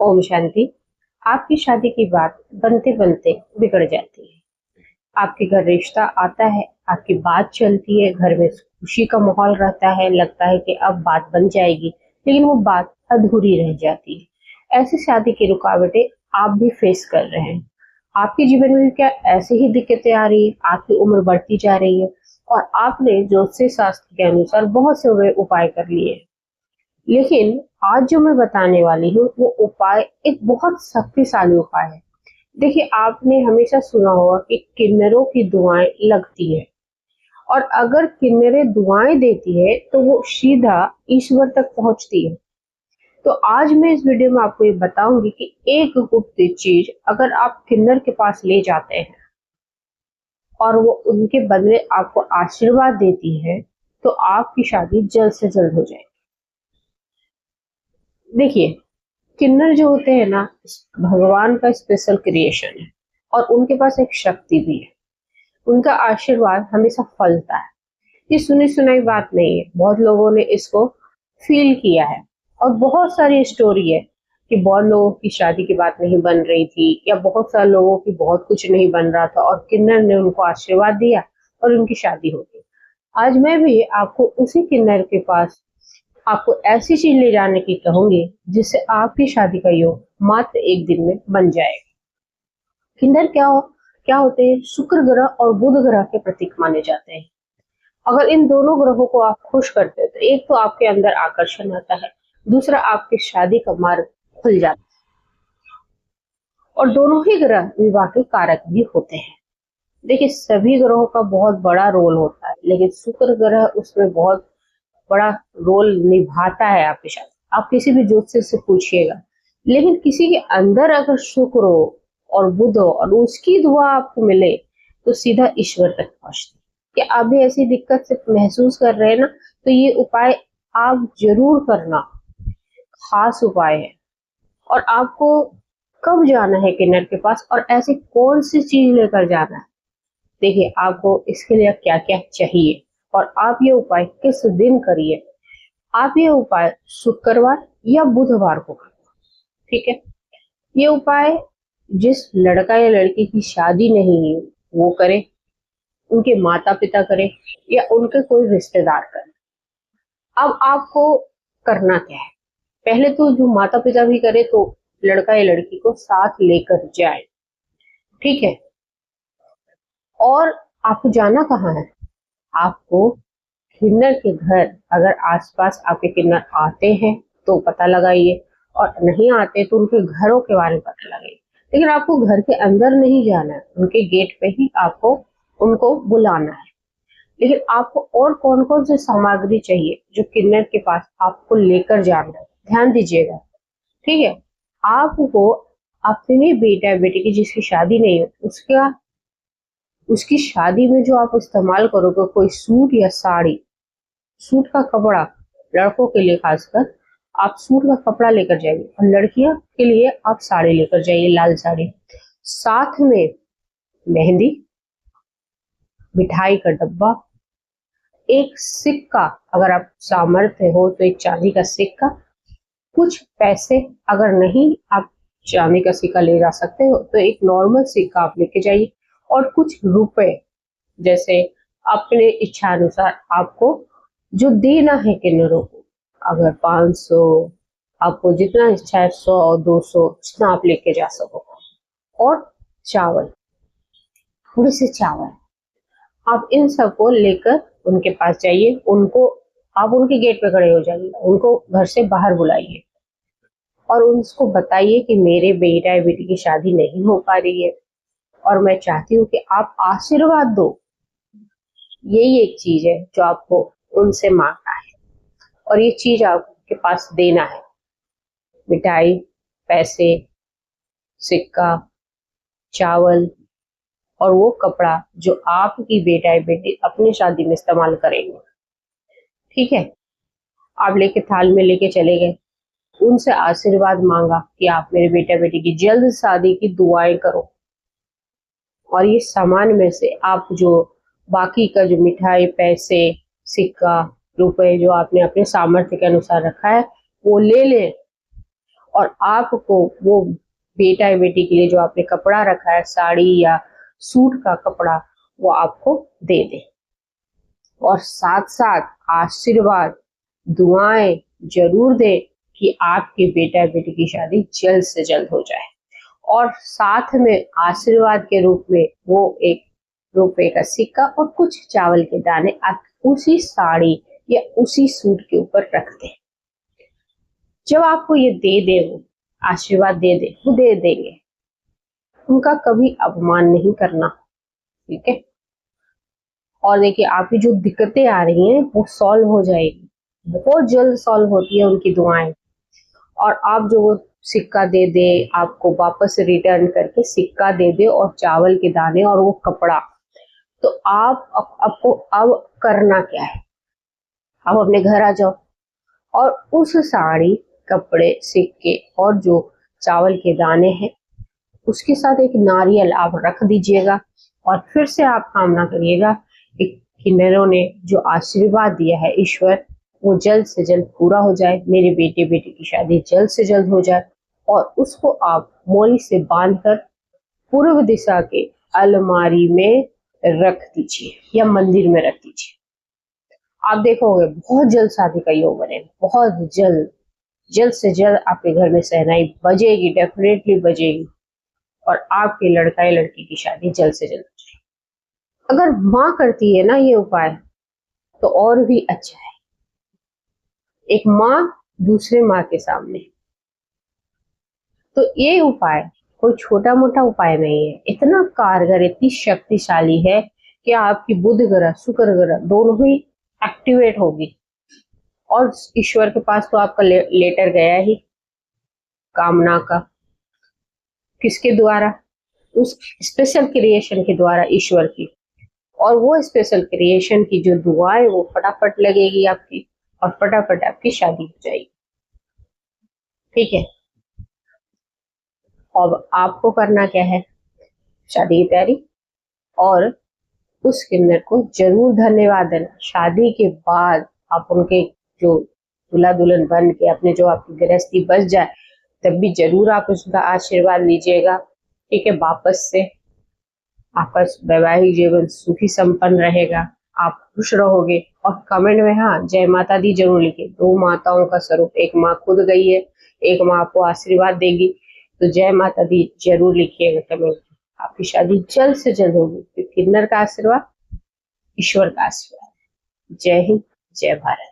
ओम शांति। आपकी शादी की बात बनते बनते बिगड़ जाती है। आपके घर रिश्ता आता है, आपकी बात चलती है, घर में खुशी का माहौल रहता है, लगता है कि अब बात बन जाएगी, लेकिन वो बात अधूरी रह जाती है। ऐसी शादी की रुकावटें आप भी फेस कर रहे हैं। आपके जीवन में भी क्या ऐसे ही दिक्कतें आ रही है? आपकी उम्र बढ़ती जा रही है और आपने ज्योतिष शास्त्र के अनुसार बहुत से उपाय कर लिए हैं, लेकिन आज जो मैं बताने वाली हूँ वो उपाय एक बहुत शक्तिशाली उपाय है। देखिए, आपने हमेशा सुना होगा कि किन्नरों की दुआएं लगती है, और अगर किन्नरें दुआएं देती है तो वो सीधा ईश्वर तक पहुंचती है। तो आज मैं इस वीडियो में आपको ये बताऊंगी कि एक गुप्त चीज अगर आप किन्नर के पास ले जाते हैं और वो उनके बदले आपको आशीर्वाद देती है, तो आपकी शादी जल्द से जल्द हो जाएगी। देखिए, किन्नर जो होते हैं ना, भगवान का स्पेशल क्रिएशन है और उनके पास एक शक्ति भी है। उनका आशीर्वाद हमेशा फलता है। ये सुनी सुनाई बात नहीं है, बहुत लोगों ने इसको फील किया है और बहुत सारी स्टोरी है कि बहुत लोगों की शादी की बात नहीं बन रही थी, या बहुत सारे लोगों की बहुत कुछ नहीं बन रहा था और किन्नर ने उनको आशीर्वाद दिया और उनकी शादी हो गई। आज मैं भी आपको उसी किन्नर के पास आपको ऐसी चीज ले जाने की कहूंगी जिससे आपकी शादी का योग मात्र एक दिन में बन जाएगा। किन्नर क्या होते हैं? शुक्र ग्रह और बुध ग्रह के प्रतीक माने जाते हैं। अगर इन दोनों ग्रहों को आप खुश करते हो तो एक तो आपके अंदर आकर्षण आता है, दूसरा आपकी शादी का मार्ग खुल जाता है। और दोनों ही ग्रह विवाह के कारक भी होते हैं। देखिए, सभी ग्रहों का बहुत बड़ा रोल होता है, लेकिन शुक्र ग्रह उसमें बहुत बड़ा रोल निभाता है आपके साथ। आप किसी भी ज्योतिषी से पूछिएगा, लेकिन किसी के अंदर अगर शुक्र हो और बुध हो और उसकी दुआ आपको मिले तो सीधा ईश्वर तक पहुंचती है। कि आप भी ऐसी दिक्कत से महसूस कर रहे हैं ना, तो ये उपाय आप जरूर करना। खास उपाय है। और आपको कब जाना है किन्नर के पास और ऐसी कौन सी चीज लेकर जाना है? देखिए, आपको इसके लिए क्या क्या चाहिए और आप ये उपाय किस दिन करिए। आप ये उपाय शुक्रवार या बुधवार को करें, ठीक है? ये उपाय जिस लड़का या लड़की की शादी नहीं है वो करे, उनके माता पिता करे, या उनके कोई रिश्तेदार करे। अब आपको करना क्या है? पहले तो जो माता पिता भी करे तो लड़का या लड़की को साथ लेकर जाए, ठीक है? और आपको जाना कहाँ है? आपको किन्नर के घर, अगर आसपास आपके किन्नर आते हैं तो पता लगाइए, और नहीं आते तो उनके घरों के बारे में पता लगाइए। लेकिन आपको घर के अंदर नहीं जाना है, उनके गेट पे ही आपको उनको बुलाना है। लेकिन आपको और कौन कौन सी सामग्री चाहिए जो किन्नर के पास आपको लेकर जाना है, ध्यान दीजिएगा, ठीक है? आपको अपने बेटा बेटी की जिसकी शादी नहीं हो उसकी शादी में जो आप इस्तेमाल करोगे, कोई सूट या साड़ी, सूट का कपड़ा, लड़कों के लिए खासकर आप सूट का कपड़ा लेकर जाइए, और लड़कियों के लिए आप साड़ी लेकर जाइए, लाल साड़ी। साथ में मेहंदी, मिठाई का डब्बा, एक सिक्का, अगर आप सामर्थ्य हो तो एक चांदी का सिक्का, कुछ पैसे, अगर नहीं आप चांदी का सिक्का ले जा सकते हो तो एक नॉर्मल सिक्का आप लेके जाइए, और कुछ रुपए, जैसे अपने इच्छा अनुसार आपको जो देना है किन्नरों को। अगर 500, आपको जितना इच्छा है, 100, 200, जितना आप लेके जा सको। और चावल, थोड़े से चावल, आप इन सबको लेकर उनके पास जाइए। आप उनके गेट पे खड़े हो जाइए, उनको घर से बाहर बुलाइए और उनको बताइए कि मेरे बेटा या बेटी की शादी नहीं हो पा रही है और मैं चाहती हूँ कि आप आशीर्वाद दो। यही एक चीज है जो आपको उनसे मांगना है, और ये चीज आपके पास देना है। मिठाई, पैसे, सिक्का, चावल और वो कपड़ा जो आपकी बेटा या बेटी अपनी शादी में इस्तेमाल करेंगे, ठीक है? आप लेके थाल में लेके चले गए, उनसे आशीर्वाद मांगा कि आप मेरे बेटा बेटी की जल्द शादी की दुआएं करो। और ये सामान में से आप जो बाकी का जो मिठाई, पैसे, सिक्का, रुपए जो आपने अपने सामर्थ्य के अनुसार रखा है वो ले लें, और आपको वो बेटा या बेटी के लिए जो आपने कपड़ा रखा है, साड़ी या सूट का कपड़ा, वो आपको दे दे। और साथ साथ आशीर्वाद, दुआएं जरूर दे कि आपके बेटा या बेटी की शादी जल्द से जल्द हो जाए। और साथ में आशीर्वाद के रूप में वो एक रुपए का सिक्का और कुछ चावल के दाने आप उसी साड़ी या उसी सूट के ऊपर रख दे। जब आपको ये दे दे, वो आशीर्वाद दे दे, वो दे देंगे, उनका कभी अपमान नहीं करना, ठीक है। और देखिए, आपकी जो दिक्कतें आ रही हैं वो सॉल्व हो जाएगी, बहुत जल्द सॉल्व होती है उनकी दुआएं। और आप जो वो सिक्का दे दे, आपको वापस रिटर्न करके सिक्का दे दे और चावल के दाने और वो कपड़ा, तो आपको अब करना क्या है, आप अपने घर आ जाओ और उस साड़ी, कपड़े, सिक्के और जो चावल के दाने हैं उसके साथ एक नारियल आप रख दीजिएगा। और फिर से आप कामना करिएगा कि मेरों ने जो आशीर्वाद दिया है ईश्वर, वो जल्द से जल्द पूरा हो जाए, मेरे बेटे बेटी की शादी जल्द से जल्द हो जाए। और उसको आप मोली से बांधकर पूर्व दिशा के अलमारी में रख दीजिए या मंदिर में रख दीजिए। आप देखोगे बहुत जल्द शादी का योग बनेगा, बहुत जल्द, जल्द से जल्द आपके घर में शहनाई बजेगी, डेफिनेटली बजेगी, और आपके लड़का या लड़की की शादी जल्द से जल्द हो जाएगी। अगर माँ करती है ना ये उपाय तो और भी अच्छा है, एक माँ दूसरे माँ के सामने। तो ये उपाय कोई छोटा मोटा उपाय नहीं है, इतना कारगर, इतनी शक्तिशाली है कि आपकी बुध ग्रह, शुक्र ग्रह दोनों ही एक्टिवेट होगी। और ईश्वर के पास तो आपका लेटर गया ही कामना का, किसके द्वारा, उस स्पेशल क्रिएशन के द्वारा, ईश्वर की। और वो स्पेशल क्रिएशन की जो दुआ है वो फटाफट लगेगी आपकी और फटाफट आपकी शादी हो जाएगी, ठीक है। अब आपको करना क्या है, शादी की तैयारी, और उस किन्नर को जरूर धन्यवाद देना। शादी के बाद आप उनके जो दूल्हा दुल्हन बन के अपने जो आपकी गृहस्थी बच जाए, तब भी जरूर आप उसका आशीर्वाद लीजिएगा, ठीक है। वापस से आपका वैवाहिक जीवन सुखी संपन्न रहेगा, आप खुश रहोगे। और कमेंट में हाँ जय माता दी जरूर लिखिए, दो माताओं का स्वरूप, एक माँ खुद गई है, एक माँ आपको आशीर्वाद देगी, तो जय माता दी जरूर लिखिएगा कमेंट। आपकी शादी जल्द से जल्द होगी, किन्नर का आशीर्वाद, ईश्वर का आशीर्वाद। जय हिंद, जय भारत।